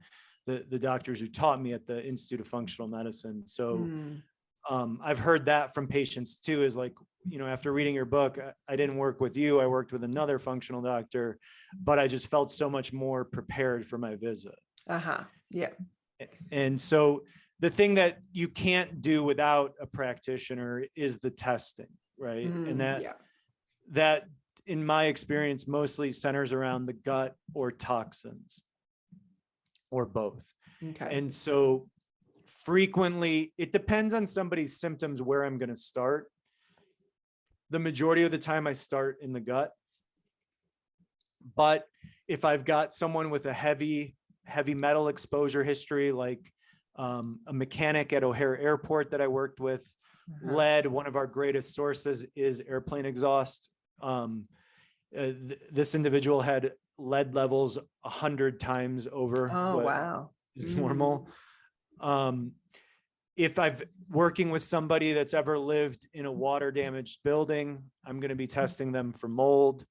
the doctors who taught me at the Institute of Functional Medicine. So I've heard that from patients too, is like, after reading your book, I didn't work with you. I worked with another functional doctor, but I just felt so much more prepared for my visit. Yeah. And so the thing that you can't do without a practitioner is the testing, right? And that in my experience mostly centers around the gut or toxins or both. Okay. And so frequently it depends on somebody's symptoms where I'm going to start. The majority of the time I start in the gut. But if I've got someone with a heavy metal exposure history, like a mechanic at O'Hare Airport that I worked with, lead, one of our greatest sources is airplane exhaust. This individual had lead levels 100 times over what is normal. If I've working with somebody that's ever lived in a water damaged building, I'm going to be testing them for mold.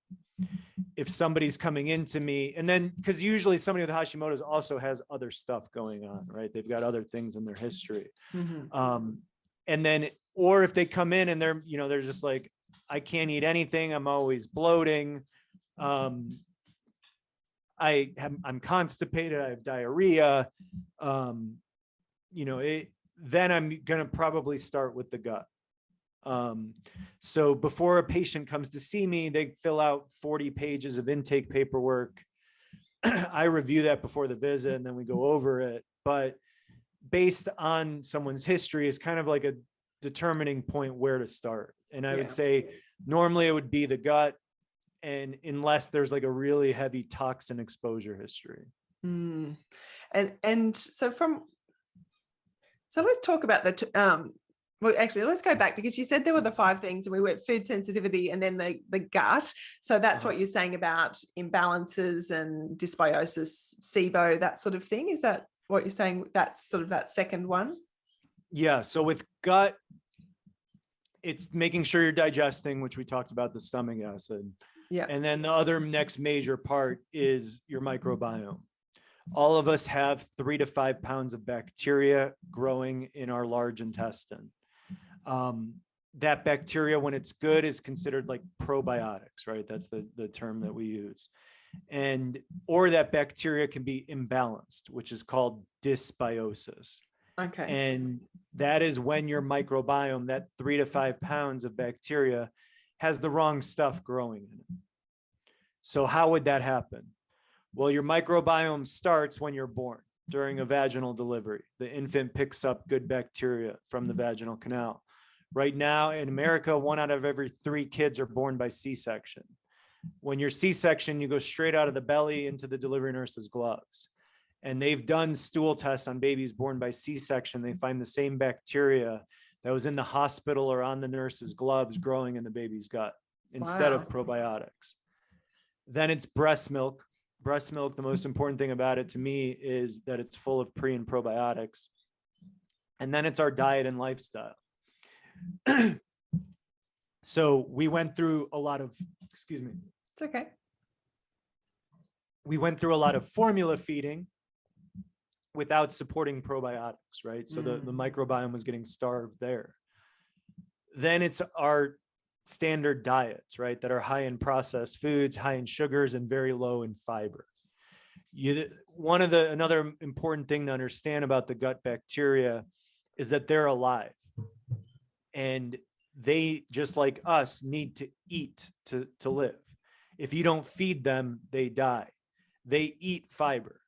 If somebody's coming into me, and then because usually somebody with Hashimoto's also has other stuff going on, right? They've got other things in their history. And then, or if they come in and they're just like, I can't eat anything, I'm always bloating, I'm constipated, I have diarrhea, then I'm going to probably start with the gut. So before a patient comes to see me, they fill out 40 pages of intake paperwork. I review that before the visit and then we go over it. But based on someone's history is kind of like a determining point where to start. And I would say normally it would be the gut, and unless there's like a really heavy toxin exposure history. So let's talk about well, actually, let's go back, because you said there were the 5 things and we went food sensitivity and then the gut. So that's what you're saying about imbalances and dysbiosis, SIBO, that sort of thing. Is that what you're saying? That's sort of that second one? Yeah. So with gut, it's making sure you're digesting, which we talked about, the stomach acid. Yeah. And then the other next major part is your microbiome. All of us have 3 to 5 pounds of bacteria growing in our large intestine. That bacteria, when it's good, is considered like probiotics, right? That's the term that we use. Or that bacteria can be imbalanced, which is called dysbiosis. Okay. And that is when your microbiome, that 3 to 5 pounds of bacteria, has the wrong stuff growing in it. So how would that happen? Well, your microbiome starts when you're born, during a vaginal delivery. The infant picks up good bacteria from the vaginal canal. Right now in America, 1 out of every 3 kids are born by C-section. When you're C-section, you go straight out of the belly into the delivery nurse's gloves. And they've done stool tests on babies born by C-section. They find the same bacteria that was in the hospital or on the nurse's gloves growing in the baby's gut instead of probiotics. Then it's breast milk. Breast milk, the most important thing about it to me is that it's full of pre and probiotics. And then it's our diet and lifestyle. So we went through a lot of, excuse me. It's okay. We went through a lot of formula feeding without supporting probiotics, right? So the microbiome was getting starved there. Then it's our standard diets, right, that are high in processed foods, high in sugars, and very low in fiber. Another important thing to understand about the gut bacteria is that they're alive, and they, just like us, need to eat to live. If you don't feed them, they die. They eat fiber.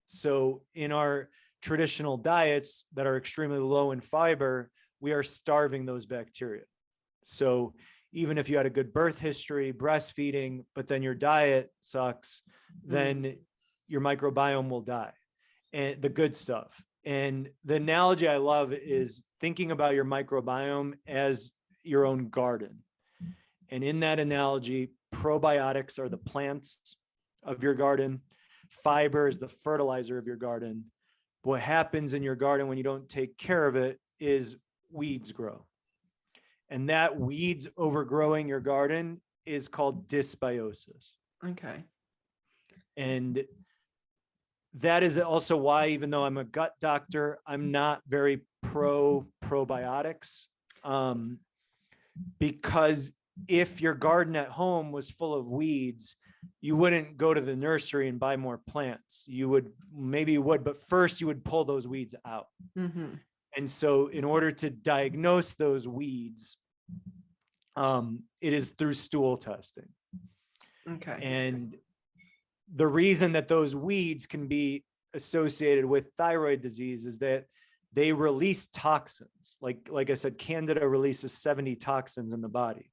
So in our traditional diets that are extremely low in fiber, we are starving those bacteria. So even if you had a good birth history, breastfeeding, but then your diet sucks, then your microbiome will die, and the good stuff. And the analogy I love is thinking about your microbiome as your own garden. And in that analogy, probiotics are the plants of your garden. Fiber is the fertilizer of your garden. What happens in your garden when you don't take care of it is weeds grow. And that weeds overgrowing your garden is called dysbiosis. Okay. And that is also why, even though I'm a gut doctor, I'm not very pro probiotics. Because if your garden at home was full of weeds, you wouldn't go to the nursery and buy more plants. Maybe you would, but first you would pull those weeds out. Mm-hmm. And so in order to diagnose those weeds, it is through stool testing. Okay. And the reason that those weeds can be associated with thyroid disease is that they release toxins. Like I said, Candida releases 70 toxins in the body.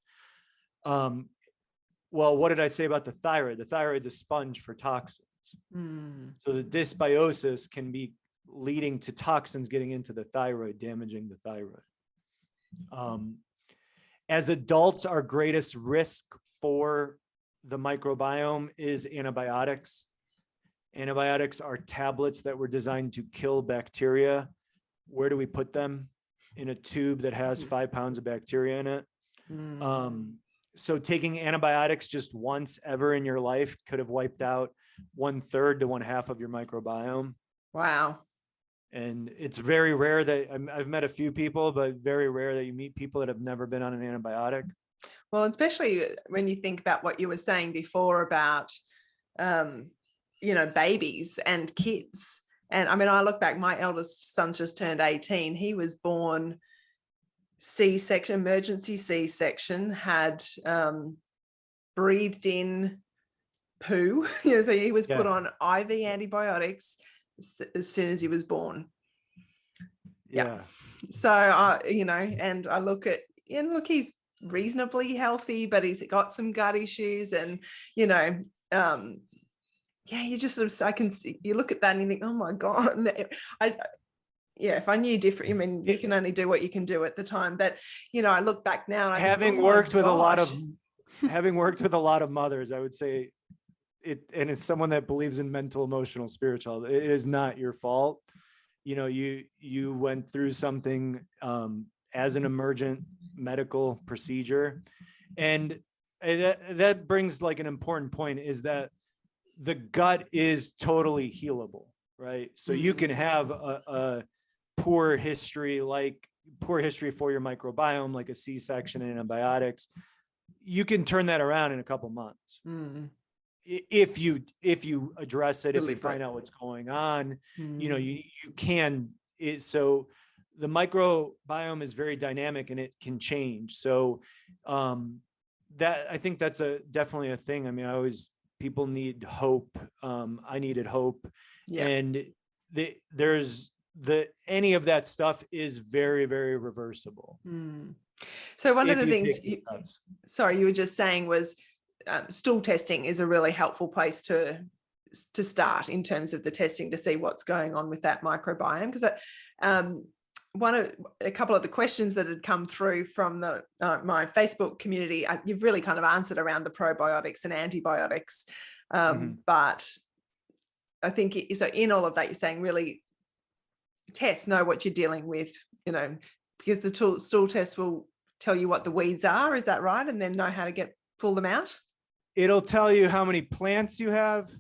Well, what did I say about the thyroid? The thyroid's a sponge for toxins. So the dysbiosis can be leading to toxins getting into the thyroid, damaging the thyroid. As adults, our greatest risk for the microbiome is antibiotics. Antibiotics are tablets that were designed to kill bacteria. Where do we put them? In a tube that has 5 pounds of bacteria in it. So taking antibiotics just once ever in your life could have wiped out 1/3 to 1/2 of your microbiome. Wow. And it's very rare that I've met a few people, but very rare that you meet people that have never been on an antibiotic. Well, especially when you think about what you were saying before about, babies and kids. And I mean, I look back, my eldest son's just turned 18. He was born C-section, emergency C-section, had breathed in poo. So he was put on IV antibiotics as soon as he was born. Yeah. So, and I look at, he's reasonably healthy, but he's got some gut issues, and, you just sort of, I can see, you look at that and you think, oh my God, if I knew different, I mean, you can only do what you can do at the time. But, I look back now and having worked with a lot of mothers, I would say and as someone that believes in mental, emotional, spiritual, it is not your fault. You went through something as an emergent medical procedure. And that brings like an important point, is that the gut is totally healable, right? So you can have a poor history for your microbiome, like a C-section and antibiotics. You can turn that around in a couple months. If you address it, if you find out what's going on, you can. So the microbiome is very dynamic and it can change. So that, I think that's definitely a thing. I mean, people need hope. I needed hope. And any of that stuff is very, very reversible. So one of the things, you were just saying was, stool testing is a really helpful place to start in terms of the testing to see what's going on with that microbiome. Because a couple of the questions that had come through from my Facebook community, you've really kind of answered around the probiotics and antibiotics. But I think so in all of that, you're saying really know what you're dealing with, because the stool test will tell you what the weeds are. Is that right? And then know how to pull them out? It'll tell you how many plants you have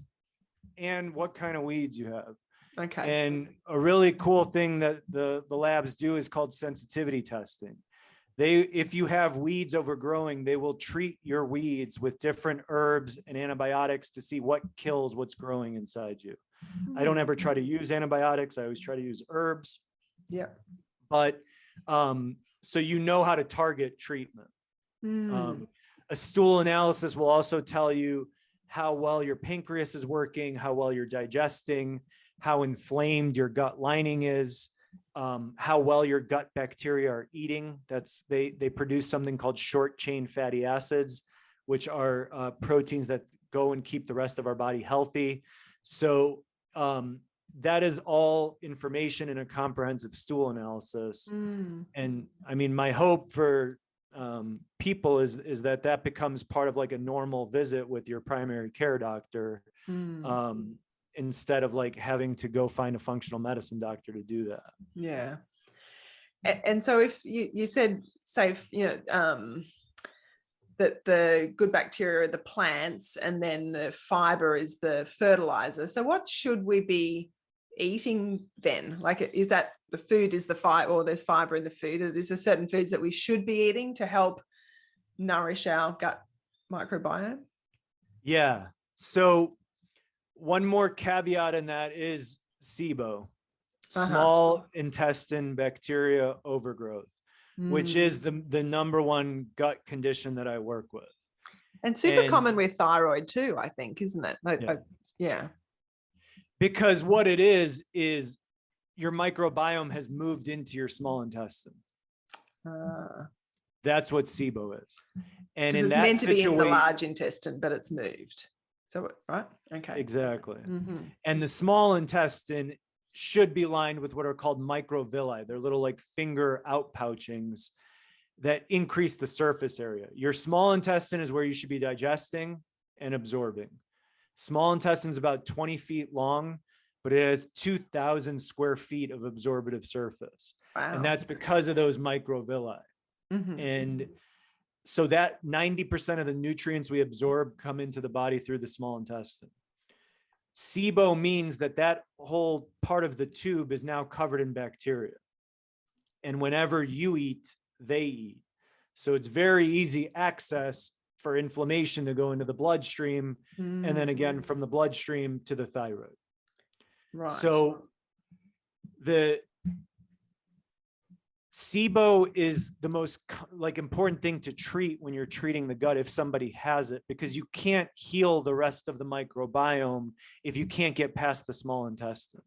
and what kind of weeds you have. Okay. And a really cool thing that the labs do is called sensitivity testing. If you have weeds overgrowing, they will treat your weeds with different herbs and antibiotics to see what kills what's growing inside you. I don't ever try to use antibiotics. I always try to use herbs. Yeah. But so how to target treatment. A stool analysis will also tell you how well your pancreas is working, how well you're digesting, how inflamed your gut lining is, how well your gut bacteria are eating. They produce something called short chain fatty acids, which are proteins that go and keep the rest of our body healthy. So that is all information in a comprehensive stool analysis. And I mean, my hope for people is that becomes part of like a normal visit with your primary care doctor, instead of like having to go find a functional medicine doctor to do that. Yeah. And so if you said, say, that the good bacteria are the plants and then the fiber is the fertilizer. So what should we be eating then? Like, is that the food is the fiber, or there's fiber in the food? Is there certain foods that we should be eating to help nourish our gut microbiome? Yeah. So one more caveat in that is SIBO, small intestine bacteria overgrowth, which is the number one gut condition that I work with. And super common with thyroid too, I think, isn't it? Yeah. Because what it is your microbiome has moved into your small intestine. That's what SIBO is. And in it's that meant to be in the large intestine, but it's moved. So, right? Okay. Exactly. And the small intestine should be lined with what are called microvilli. They're little like finger outpouchings that increase the surface area. Your small intestine is where you should be digesting and absorbing. Small intestine is about 20 feet long, but it has 2,000 square feet of absorptive surface. Wow. And that's because of those microvilli. And so that 90% of the nutrients we absorb come into the body through the small intestine. SIBO means that that whole part of the tube is now covered in bacteria. And whenever you eat, they eat. So it's very easy access for inflammation to go into the bloodstream, and then again from the bloodstream to the thyroid. Right. So the SIBO is the most important thing to treat when you're treating the gut if somebody has it, because you can't heal the rest of the microbiome if you can't get past the small intestine.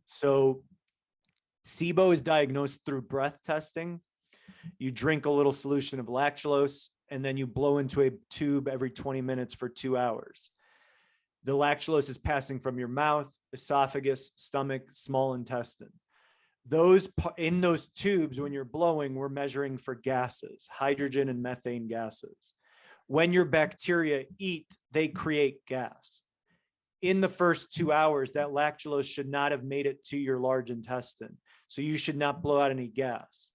So SIBO is diagnosed through breath testing. You drink a little solution of lactulose and then you blow into a tube every 20 minutes for 2 hours. The lactulose is passing from your mouth, esophagus, stomach, small intestine. In those tubes, when you're blowing, we're measuring for gases, hydrogen and methane gases. When your bacteria eat, they create gas. In the first 2 hours, that lactulose should not have made it to your large intestine. So you should not blow out any gas.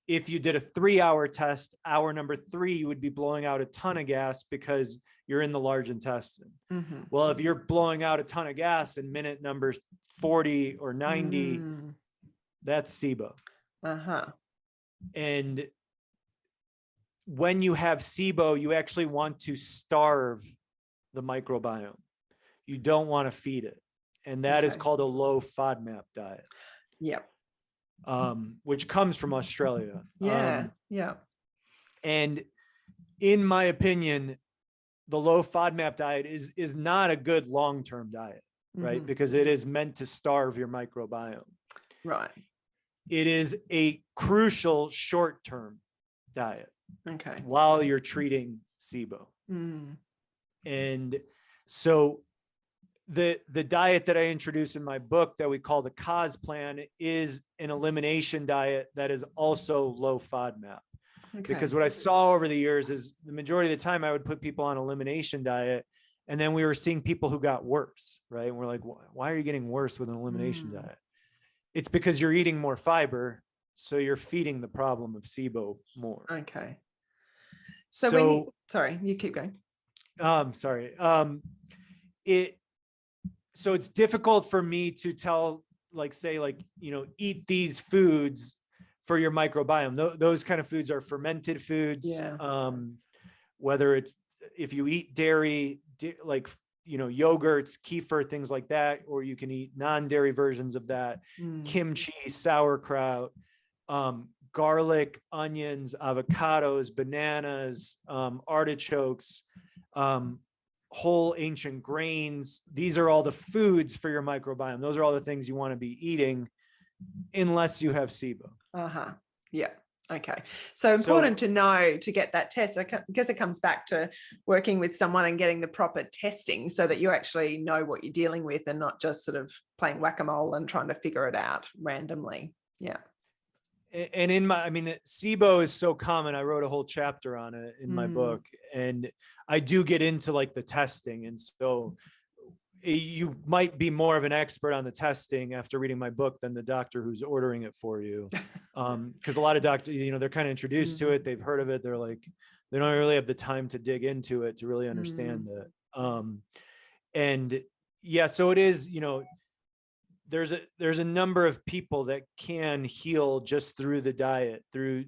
If you did a 3-hour test, hour number 3, you would be blowing out a ton of gas because you're in the large intestine. Well, if you're blowing out a ton of gas in minute number 40 or 90, that's SIBO. And when you have SIBO, you actually want to starve the microbiome. You don't want to feed it. And that is called a low FODMAP diet. Yep. Which comes from Australia. Yeah. And in my opinion, the low FODMAP diet is not a good long-term diet, right? Because it is meant to starve your microbiome. Right. It is a crucial short-term diet. While you're treating SIBO. And so the diet that I introduce in my book that we call the Koz plan is an elimination diet that is also low FODMAP. Because what I saw over the years is the majority of the time I would put people on elimination diet, and then we were seeing people who got worse, right? And we're like, why are you getting worse with an elimination diet? It's because you're eating more fiber, so you're feeding the problem of SIBO more. So sorry, you keep going. Sorry. So it's difficult for me to tell, eat these foods for your microbiome. Those kind of foods are fermented foods. Whether it's, if you eat dairy, yogurts, kefir, things like that, or you can eat non-dairy versions of that, kimchi, sauerkraut, garlic, onions, avocados, bananas, artichokes, whole ancient grains. These are all the foods for your microbiome. Those are all the things you want to be eating unless you have SIBO. Yeah. Okay. So important to know to get that test. I guess it comes back to working with someone and getting the proper testing so that you actually know what you're dealing with and not just sort of playing whack-a-mole and trying to figure it out randomly. Yeah. And SIBO is so common. I wrote a whole chapter on it in my book, and I do get into the testing. And so you might be more of an expert on the testing after reading my book than the doctor who's ordering it for you. Because a lot of doctors, they're kind of introduced to it. They've heard of it. They're like, they don't really have the time to dig into it to really understand it. And yeah, so it is, there's a number of people that can heal just through the diet, through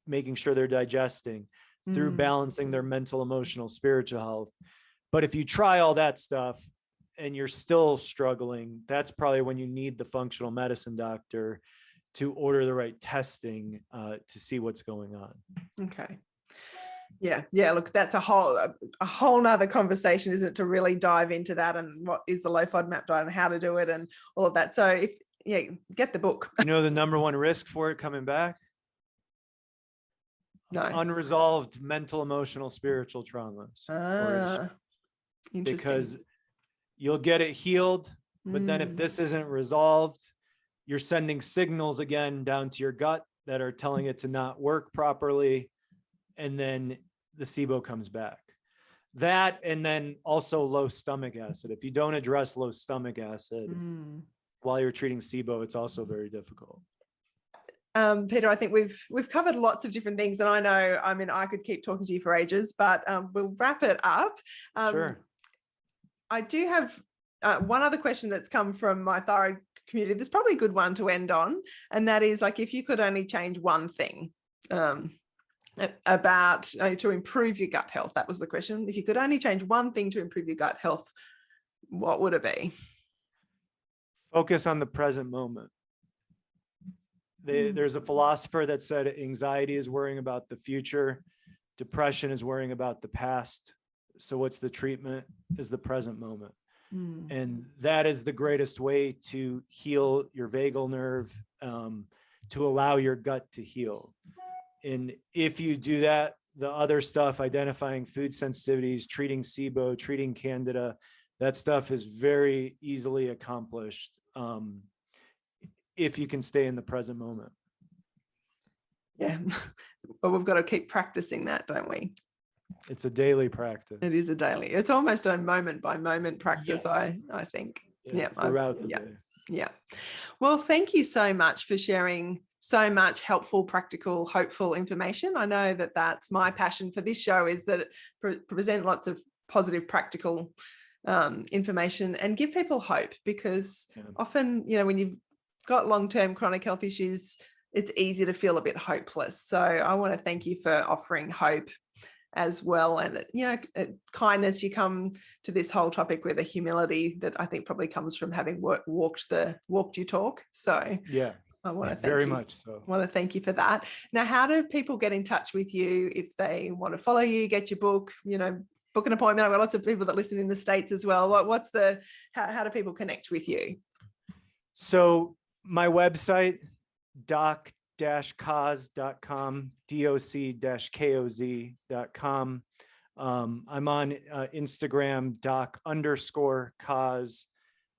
making sure they're digesting, through balancing their mental, emotional, spiritual health. But if you try all that stuff and you're still struggling, that's probably when you need the functional medicine doctor to order the right testing to see what's going on. Okay. Yeah. Look, that's a whole nother conversation, isn't it, to really dive into that and what is the low FODMAP diet and how to do it and all of that. So get the book. The number one risk for it coming back? No. Unresolved mental, emotional, spiritual traumas. Interesting. Because you'll get it healed, but then if this isn't resolved, you're sending signals again down to your gut that are telling it to not work properly. And then the SIBO comes back. That, and then also low stomach acid. If you don't address low stomach acid while you're treating SIBO, it's also very difficult. Peter, I think we've covered lots of different things, and I could keep talking to you for ages, but we'll wrap it up. Sure. I do have one other question that's come from my thyroid community. There's probably a good one to end on, and that is, like, if you could only change one thing about to improve your gut health. That was the question. If you could only change one thing to improve your gut health, what would it be? Focus on the present moment. There's a philosopher that said anxiety is worrying about the future, depression is worrying about the past. So what's the treatment is the present moment. And that is the greatest way to heal your vagal nerve, to allow your gut to heal. And if you do that, the other stuff, identifying food sensitivities, treating SIBO, treating Candida, that stuff is very easily accomplished if you can stay in the present moment. Yeah, but we've got to keep practicing that, don't we? It's a daily practice. It is a daily. It's almost a moment by moment practice, yes. I think. Throughout the day. Yeah. Well, thank you so much for sharing so much helpful, practical, hopeful information. I know that that's my passion for this show, is that it present lots of positive, practical information and give people hope, because often, when you've got long-term chronic health issues, it's easy to feel a bit hopeless. So I want to thank you for offering hope as well. And, kindness, you come to this whole topic with a humility that I think probably comes from having walked your talk. So yeah. I want to thank very you. Much so. I want to thank you for that. Now, how do people get in touch with you if they want to follow you, get your book, book an appointment? I've got lots of people that listen in the States as well. How do people connect with you? So my website, doc-koz.com, doc-koz.com. I'm on Instagram, doc_Koz.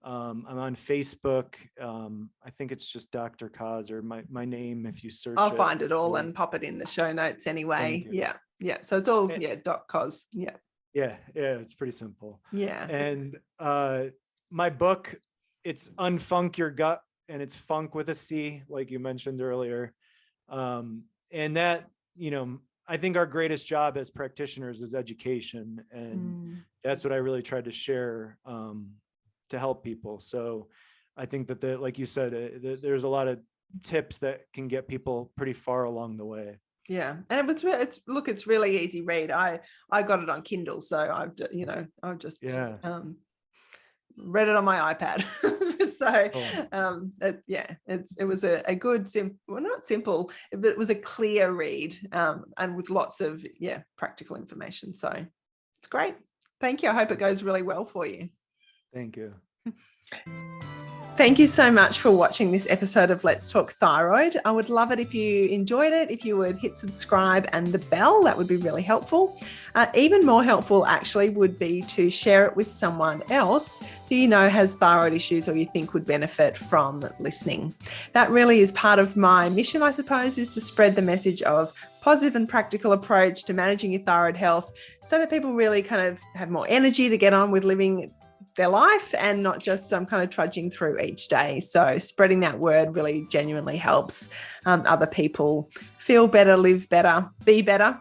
I'm on Facebook. I think it's just Dr. Koz, or my name if you search I'll find it all and pop it in the show notes anyway. Yeah. So it's all Doc Koz. Yeah, it's pretty simple. Yeah. And my book, it's Unfunc Your Gut, and it's funk with a C, like you mentioned earlier. And that, I think our greatest job as practitioners is education. And that's what I really tried to share to help people. So I think that, like you said, there's a lot of tips that can get people pretty far along the way. Yeah. And it's really easy read. I got it on Kindle. So I've just read it on my iPad. So it was a good, not simple, but it was a clear read, and with lots of practical information. So it's great. Thank you. I hope it goes really well for you. Thank you. Thank you so much for watching this episode of Let's Talk Thyroid. I would love it if you enjoyed it, if you would hit subscribe and the bell. That would be really helpful. Even more helpful, actually, would be to share it with someone else who you know has thyroid issues or you think would benefit from listening. That really is part of my mission, I suppose, is to spread the message of positive and practical approach to managing your thyroid health, so that people really kind of have more energy to get on with living their life and not just kind of trudging through each day. So spreading that word really genuinely helps other people feel better, live better, be better.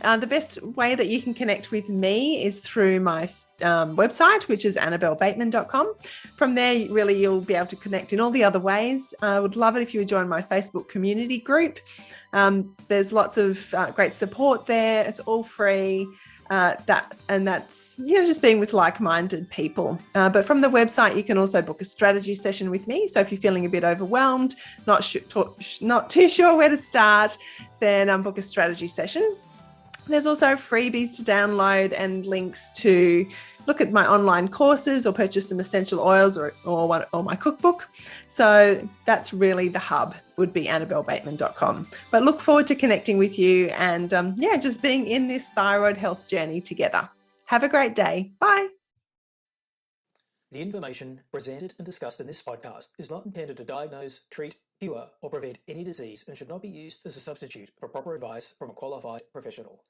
The best way that you can connect with me is through my website, which is annabellebateman.com. From there, really, you'll be able to connect in all the other ways. I would love it if you would join my Facebook community group. There's lots of great support there. It's all free. That's just being with like-minded people. But from the website, you can also book a strategy session with me. So if you're feeling a bit overwhelmed, not too sure where to start, then book a strategy session. There's also freebies to download and links to look at my online courses or purchase some essential oils or my cookbook. So that's really the hub, would be annabellebateman.com. But look forward to connecting with you and just being in this thyroid health journey together. Have a great day. Bye. The information presented and discussed in this podcast is not intended to diagnose, treat, cure, or prevent any disease and should not be used as a substitute for proper advice from a qualified professional.